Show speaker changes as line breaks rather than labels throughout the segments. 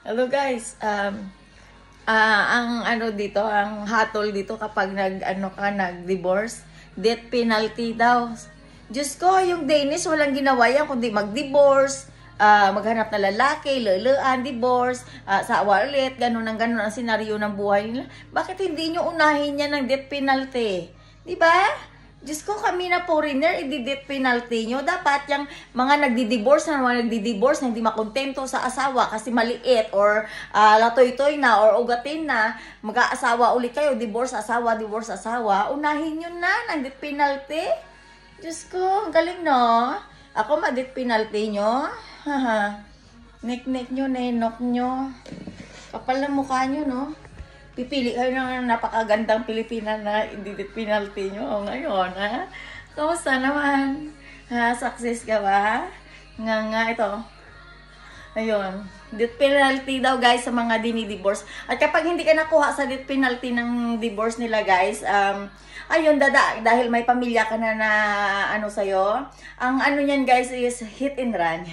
Hello guys, ang ano dito, ang hatol dito kapag nag-divorce, death penalty daw. Diyos ko, yung Danish walang ginawa yan kundi mag-divorce, maghanap na lalaki, luluan, divorce, sawa ulit, ganun ang senaryo ng buhay nila. Bakit hindi nyo unahin yan ng death penalty? Di ba? Diyos ko, kami na foreigner, i-death penalty nyo. Dapat yung mga nagdi-divorce na hindi makontento sa asawa kasi maliit or latoy-toy na or ugatin na, mag-aasawa ulit kayo, divorce asawa, unahin nyo na ng death penalty. Diyos ko, ang galing no? Ako ma-death penalty nyo? Haha. Nek-nek nyo, nenok nyo. Kapal na mukha nyo, no? Pipili kayo ng napakagandang Pilipina na i-death penalty nyo ngayon, ha? Kamusta naman? Ha? Success ka ba? Nga, ito. Ayun. Death penalty daw, guys, sa mga dini-divorce. At kapag hindi ka nakuha sa death penalty ng divorce nila, guys, ayun, dahil may pamilya ka na ano sa'yo, ang ano niyan, guys, is hit and run.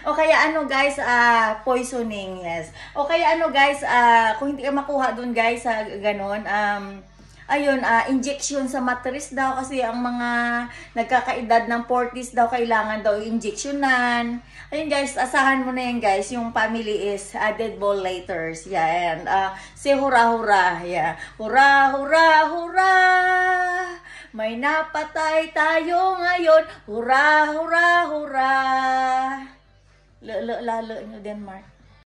O kaya ano guys, poisoning, yes. O kaya ano guys, kung hindi ka makuha dun guys sa ganon, ayun, injection sa mattress daw kasi ang mga nagkakaedad ng 40s daw kailangan daw injectionan. Ayun guys, asahan mo na yan guys, yung family is dead ball laters. Yan, si hura hura, yeah. Hura hura hura. May napatay tayo ngayon. Hura hura hura. Lalo nyo Denmark.